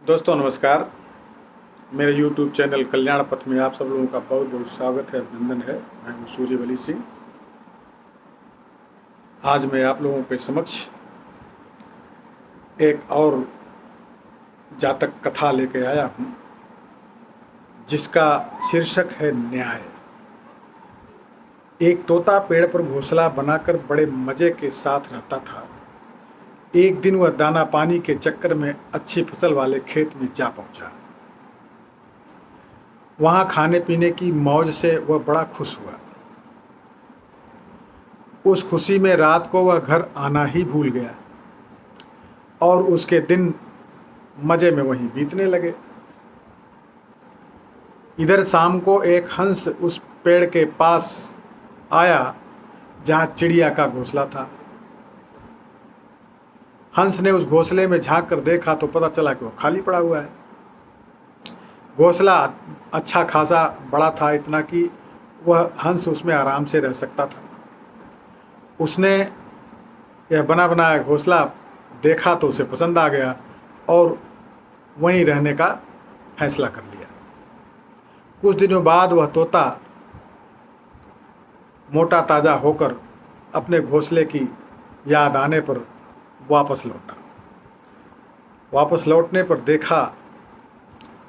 दोस्तों नमस्कार। मेरे YouTube चैनल कल्याण पथ में आप सब लोगों का बहुत बहुत स्वागत है, अभिनंदन है। मैं हूँ सूर्यवली सिंह। आज मैं आप लोगों के समक्ष एक और जातक कथा लेके आया हूँ, जिसका शीर्षक है न्याय। एक तोता पेड़ पर घोंसला बनाकर बड़े मजे के साथ रहता था। एक दिन वह दाना पानी के चक्कर में अच्छी फसल वाले खेत में जा पहुंचा। वहां खाने पीने की मौज से वह बड़ा खुश हुआ। उस खुशी में रात को वह घर आना ही भूल गया और उसके दिन मजे में वहीं बीतने लगे। इधर शाम को एक हंस उस पेड़ के पास आया जहां चिड़िया का घोंसला था। हंस ने उस घोंसले में झांक कर देखा तो पता चला कि वो खाली पड़ा हुआ है। घोंसला अच्छा खासा बड़ा था, इतना कि वह हंस उसमें आराम से रह सकता था। उसने यह बना बनाया घोंसला देखा तो उसे पसंद आ गया और वहीं रहने का फैसला कर लिया। कुछ दिनों बाद वह तोता मोटा ताजा होकर अपने घोंसले की याद आने पर वापस लौटा। वापस लौटने पर देखा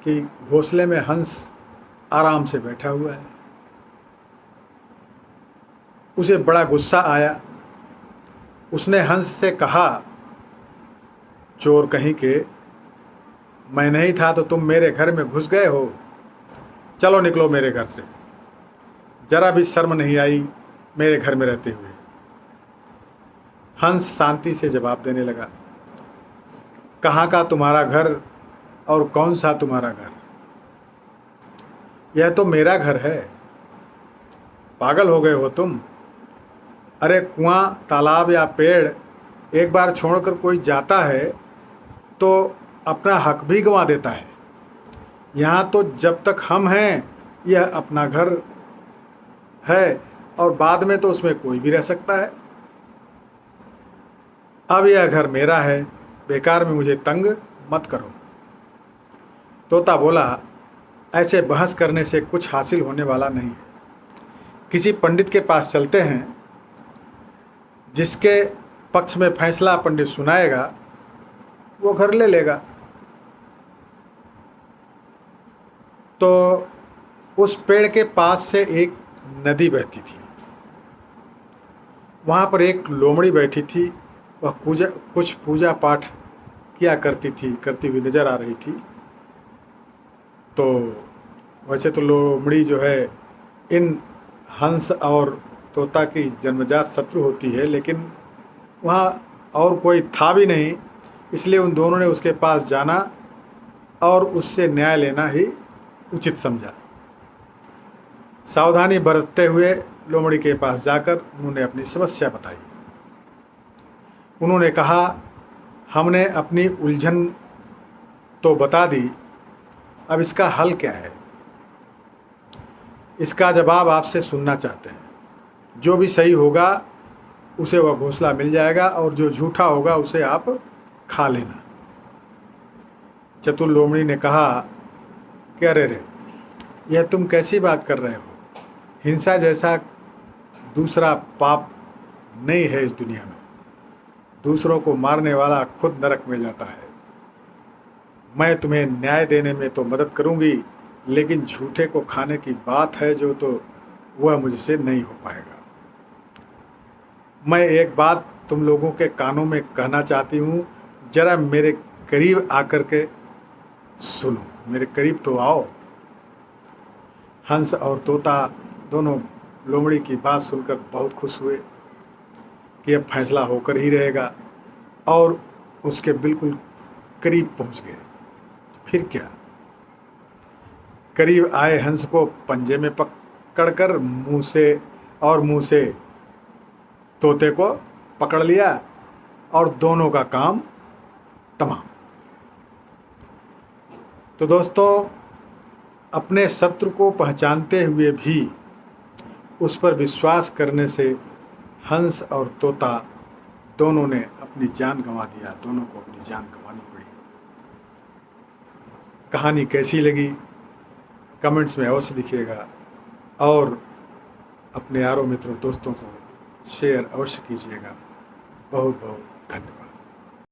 कि घोंसले में हंस आराम से बैठा हुआ है। उसे बड़ा गुस्सा आया। उसने हंस से कहा, चोर कहीं के, मैं नहीं था तो तुम मेरे घर में घुस गए हो। चलो निकलो मेरे घर से। जरा भी शर्म नहीं आई मेरे घर में रहते हुए। हंस शांति से जवाब देने लगा, कहाँ का तुम्हारा घर और कौन सा तुम्हारा घर? यह तो मेरा घर है। पागल हो गए हो तुम? अरे कुआं, तालाब या पेड़ एक बार छोड़कर कोई जाता है तो अपना हक भी गंवा देता है। यहाँ तो जब तक हम हैं यह अपना घर है और बाद में तो उसमें कोई भी रह सकता है। अब यह घर मेरा है, बेकार में मुझे तंग मत करो। तोता बोला, ऐसे बहस करने से कुछ हासिल होने वाला नहीं है। किसी पंडित के पास चलते हैं, जिसके पक्ष में फैसला पंडित सुनाएगा वो घर ले लेगा। तो उस पेड़ के पास से एक नदी बहती थी। वहाँ पर एक लोमड़ी बैठी थी। वह कुछ पूजा पाठ किया करती हुई नजर आ रही थी। तो वैसे तो लोमड़ी जो है इन हंस और तोता की जन्मजात शत्रु होती है, लेकिन वहाँ और कोई था भी नहीं, इसलिए उन दोनों ने उसके पास जाना और उससे न्याय लेना ही उचित समझा। सावधानी बरतते हुए लोमड़ी के पास जाकर उन्होंने अपनी समस्या बताई। उन्होंने कहा, हमने अपनी उलझन तो बता दी, अब इसका हल क्या है? इसका जवाब आपसे सुनना चाहते हैं। जो भी सही होगा उसे वह घोंसला मिल जाएगा और जो झूठा होगा उसे आप खा लेना। चतुर लोमड़ी ने कहा कि अरे रे, यह तुम कैसी बात कर रहे हो? हिंसा जैसा दूसरा पाप नहीं है इस दुनिया में। दूसरों को मारने वाला खुद नरक में जाता है। मैं तुम्हें न्याय देने में तो मदद करूंगी, लेकिन झूठे को खाने की बात है जो, तो वह मुझसे नहीं हो पाएगा। मैं एक बात तुम लोगों के कानों में कहना चाहती हूँ, जरा मेरे करीब आकर के सुनो। मेरे करीब तो आओ। हंस और तोता दोनों लोमड़ी की बात सुनकर बहुत खुश हुए कि अब फैसला होकर ही रहेगा, और उसके बिल्कुल करीब पहुंच गए। फिर क्या, करीब आए हंस को पंजे में पकड़कर मुंह से तोते को पकड़ लिया और दोनों का काम तमाम। तो दोस्तों, अपने शत्रु को पहचानते हुए भी उस पर विश्वास करने से हंस और तोता दोनों ने अपनी जान गंवा दिया। दोनों को अपनी जान गंवानी पड़ी। कहानी कैसी लगी कमेंट्स में अवश्य लिखिएगा और अपने यारों मित्रों दोस्तों को शेयर अवश्य कीजिएगा। बहुत बहुत धन्यवाद।